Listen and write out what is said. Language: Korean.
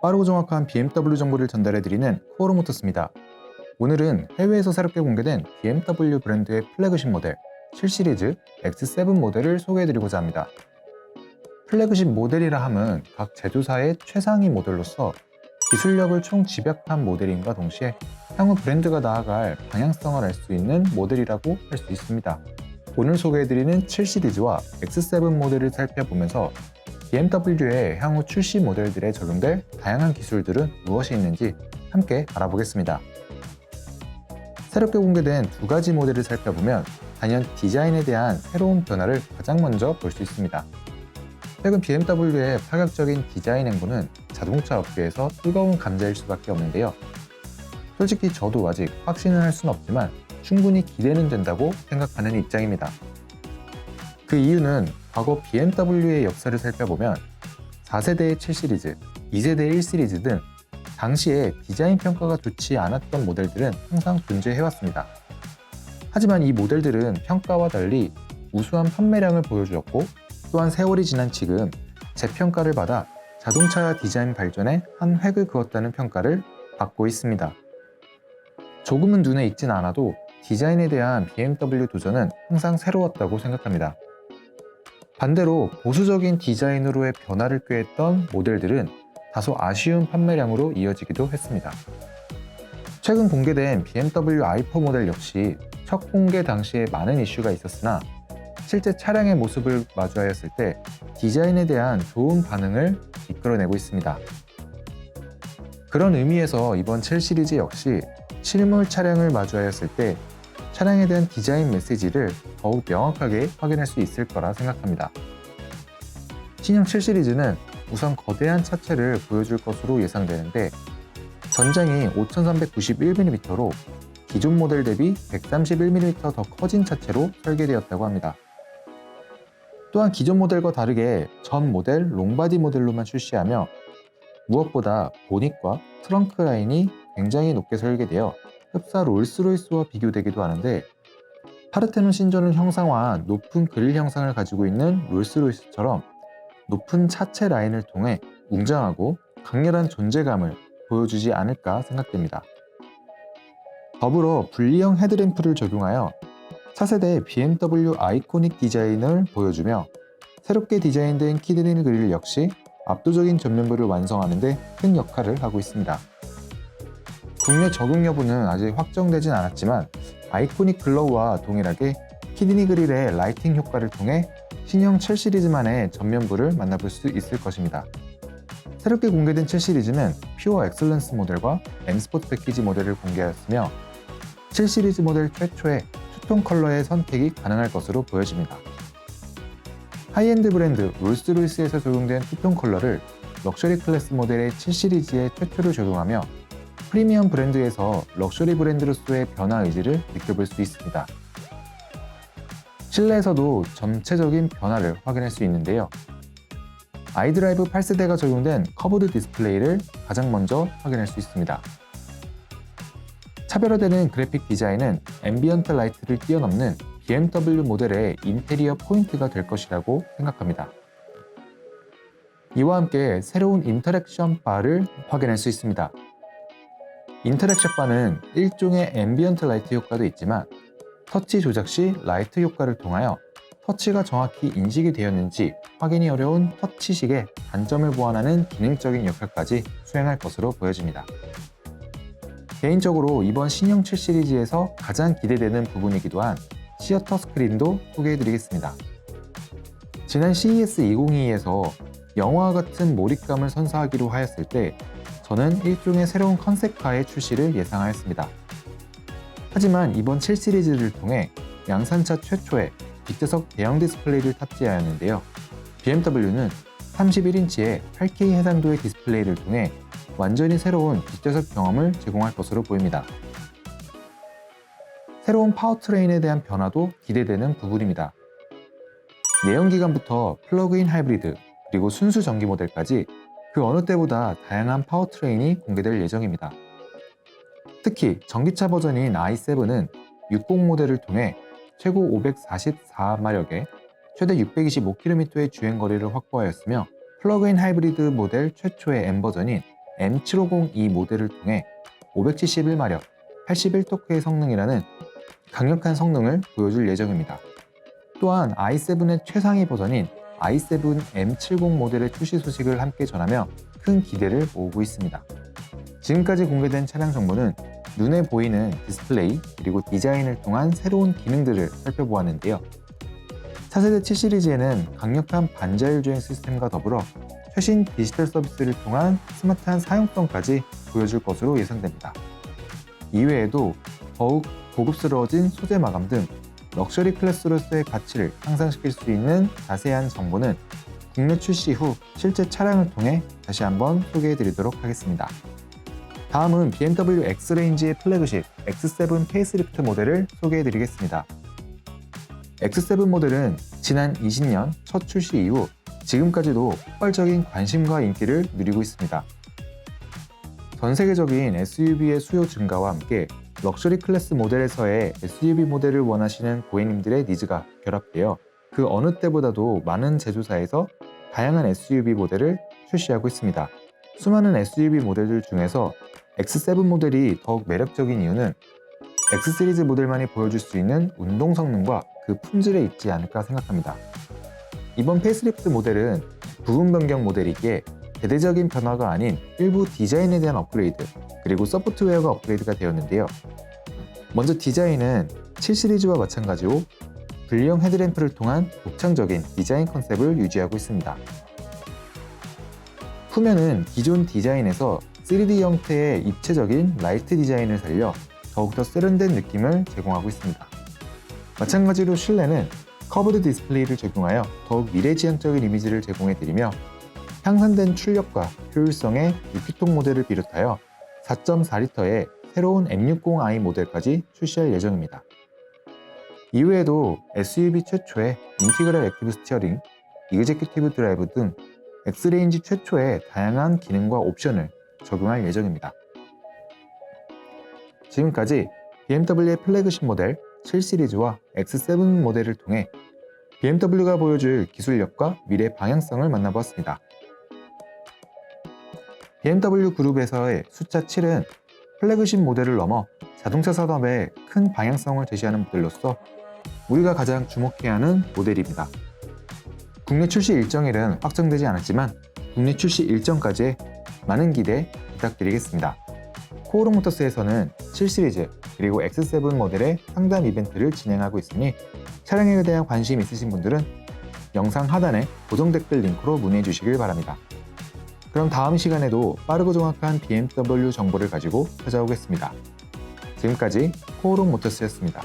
빠르고 정확한 BMW 정보를 전달해드리는 코어로모터스입니다. 오늘은 해외에서 새롭게 공개된 BMW 브랜드의 플래그십 모델 7시리즈 X7 모델을 소개해드리고자 합니다. 플래그십 모델이라 함은 각 제조사의 최상위 모델로서 기술력을 총집약한 모델인과 동시에 향후 브랜드가 나아갈 방향성을 알 수 있는 모델이라고 할 수 있습니다. 오늘 소개해드리는 7시리즈와 X7 모델을 살펴보면서 BMW의 향후 출시 모델들에 적용될 다양한 기술들은 무엇이 있는지 함께 알아보겠습니다. 새롭게 공개된 두 가지 모델을 살펴보면 단연 디자인에 대한 새로운 변화를 가장 먼저 볼 수 있습니다. 최근 BMW의 파격적인 디자인 행보는 자동차 업계에서 뜨거운 감자일 수밖에 없는데요. 솔직히 저도 아직 확신을 할 수는 없지만 충분히 기대는 된다고 생각하는 입장입니다. 그 이유는 과거 BMW의 역사를 살펴보면 4세대의 7시리즈, 2세대의 1시리즈 등 당시에 디자인 평가가 좋지 않았던 모델들은 항상 존재해왔습니다. 하지만 이 모델들은 평가와 달리 우수한 판매량을 보여주었고 또한 세월이 지난 지금 재평가를 받아 자동차 디자인 발전에 한 획을 그었다는 평가를 받고 있습니다. 조금은 눈에 익진 않아도 디자인에 대한 BMW 도전은 항상 새로웠다고 생각합니다. 반대로 보수적인 디자인으로의 변화를 꾀했던 모델들은 다소 아쉬운 판매량으로 이어지기도 했습니다. 최근 공개된 BMW i4 모델 역시 첫 공개 당시에 많은 이슈가 있었으나 실제 차량의 모습을 마주하였을 때 디자인에 대한 좋은 반응을 이끌어내고 있습니다. 그런 의미에서 이번 7시리즈 역시 실물 차량을 마주하였을 때 차량에 대한 디자인 메시지를 더욱 명확하게 확인할 수 있을 거라 생각합니다. 신형 7시리즈는 우선 거대한 차체를 보여줄 것으로 예상되는데 전장이 5391mm로 기존 모델 대비 131mm 더 커진 차체로 설계되었다고 합니다. 또한 기존 모델과 다르게 전 모델 롱바디 모델로만 출시하며 무엇보다 보닛과 트렁크 라인이 굉장히 높게 설계되어 흡사 롤스로이스와 비교되기도 하는데 파르테논 신전을 형상화한 높은 그릴 형상을 가지고 있는 롤스로이스처럼 높은 차체 라인을 통해 웅장하고 강렬한 존재감을 보여주지 않을까 생각됩니다. 더불어 분리형 헤드램프를 적용하여 차세대 BMW 아이코닉 디자인을 보여주며 새롭게 디자인된 키드니 그릴 역시 압도적인 전면부를 완성하는 데 큰 역할을 하고 있습니다. 국내 적용 여부는 아직 확정되진 않았지만 아이코닉 글로우와 동일하게 키드니 그릴의 라이팅 효과를 통해 신형 7시리즈만의 전면부를 만나볼 수 있을 것입니다. 새롭게 공개된 7시리즈는 퓨어 엑셀런스 모델과 M 스포츠 패키지 모델을 공개하였으며 7시리즈 모델 최초의 투톤 컬러의 선택이 가능할 것으로 보여집니다. 하이엔드 브랜드 롤스로이스에서 적용된 투톤 컬러를 럭셔리 클래스 모델의 7시리즈에 최초로 적용하며 프리미엄 브랜드에서 럭셔리 브랜드로서의 변화 의지를 느껴볼 수 있습니다. 실내에서도 전체적인 변화를 확인할 수 있는데요. 아이드라이브 8세대가 적용된 커브드 디스플레이를 가장 먼저 확인할 수 있습니다. 차별화되는 그래픽 디자인은 앰비언트 라이트를 뛰어넘는 BMW 모델의 인테리어 포인트가 될 것이라고 생각합니다. 이와 함께 새로운 인터랙션 바를 확인할 수 있습니다. 인터랙션 바는 일종의 앰비언트 라이트 효과도 있지만 터치 조작 시 라이트 효과를 통하여 터치가 정확히 인식이 되었는지 확인이 어려운 터치식의 단점을 보완하는 기능적인 역할까지 수행할 것으로 보여집니다. 개인적으로 이번 신형 7시리즈에서 가장 기대되는 부분이기도 한 시어 터스크린도 소개해드리겠습니다. 지난 CES 2022에서 영화와 같은 몰입감을 선사하기로 하였을 때 저는 일종의 새로운 컨셉카의 출시를 예상하였습니다. 하지만 이번 7시리즈를 통해 양산차 최초의 뒷좌석 대형 디스플레이를 탑재하였는데요. BMW는 31인치의 8K 해상도의 디스플레이를 통해 완전히 새로운 뒷좌석 경험을 제공할 것으로 보입니다. 새로운 파워트레인에 대한 변화도 기대되는 부분입니다. 내연기관부터 플러그인 하이브리드 그리고 순수 전기 모델까지 그 어느 때보다 다양한 파워트레인이 공개될 예정입니다. 특히 전기차 버전인 i7은 60 모델을 통해 최고 544마력에 최대 625km의 주행거리를 확보하였으며 플러그인 하이브리드 모델 최초의 M버전인 M7502 모델을 통해 571마력, 81토크의 성능이라는 강력한 성능을 보여줄 예정입니다. 또한 i7의 최상위 버전인 i7 M70 모델의 출시 소식을 함께 전하며 큰 기대를 모으고 있습니다. 지금까지 공개된 차량 정보는 눈에 보이는 디스플레이 그리고 디자인을 통한 새로운 기능들을 살펴보았는데요. 차세대 7 시리즈에는 강력한 반자율 주행 시스템과 더불어 최신 디지털 서비스를 통한 스마트한 사용성까지 보여줄 것으로 예상됩니다. 이외에도 더욱 고급스러워진 소재 마감 등 럭셔리 클래스로서의 가치를 향상시킬 수 있는 자세한 정보는 국내 출시 후 실제 차량을 통해 다시 한번 소개해드리도록 하겠습니다. 다음은 BMW X레인지의 플래그십 X7 페이스리프트 모델을 소개해드리겠습니다. X7 모델은 지난 20년 첫 출시 이후 지금까지도 폭발적인 관심과 인기를 누리고 있습니다. 전 세계적인 SUV의 수요 증가와 함께 럭셔리 클래스 모델에서의 SUV 모델을 원하시는 고객님들의 니즈가 결합되어 그 어느 때보다도 많은 제조사에서 다양한 SUV 모델을 출시하고 있습니다. 수많은 SUV 모델들 중에서 X7 모델이 더욱 매력적인 이유는 X 시리즈 모델만이 보여줄 수 있는 운동 성능과 그 품질에 있지 않을까 생각합니다. 이번 페이스리프트 모델은 부분 변경 모델이기에 대대적인 변화가 아닌 일부 디자인에 대한 업그레이드 그리고 소프트웨어가 업그레이드가 되었는데요. 먼저 디자인은 7 시리즈와 마찬가지로 분리형 헤드램프를 통한 독창적인 디자인 컨셉을 유지하고 있습니다. 후면은 기존 디자인에서 3D 형태의 입체적인 라이트 디자인을 살려 더욱더 세련된 느낌을 제공하고 있습니다. 마찬가지로 실내는 커브드 디스플레이를 적용하여 더욱 미래지향적인 이미지를 제공해드리며 향상된 출력과 효율성의 6기통 모델을 비롯하여 4.4L의 새로운 M60i 모델까지 출시할 예정입니다. 이외에도 SUV 최초의 인티그랄 액티브 스티어링, 이그제큐티브 드라이브 등 X레인지 최초의 다양한 기능과 옵션을 적용할 예정입니다. 지금까지 BMW의 플래그십 모델 7 시리즈와 X7 모델을 통해 BMW가 보여줄 기술력과 미래 방향성을 만나보았습니다. BMW 그룹에서의 숫자 7은 플래그십 모델을 넘어 자동차 산업에 큰 방향성을 제시하는 모델로서 우리가 가장 주목해야 하는 모델입니다. 국내 출시 일정일은 확정되지 않았지만 국내 출시 일정까지 많은 기대 부탁드리겠습니다. 코오롱모터스에서는 7 시리즈 그리고 X7 모델의 상담 이벤트를 진행하고 있으니 차량에 대한 관심 있으신 분들은 영상 하단에 고정 댓글 링크로 문의해 주시길 바랍니다. 그럼 다음 시간에도 빠르고 정확한 BMW 정보를 가지고 찾아오겠습니다. 지금까지 코오롱모터스였습니다.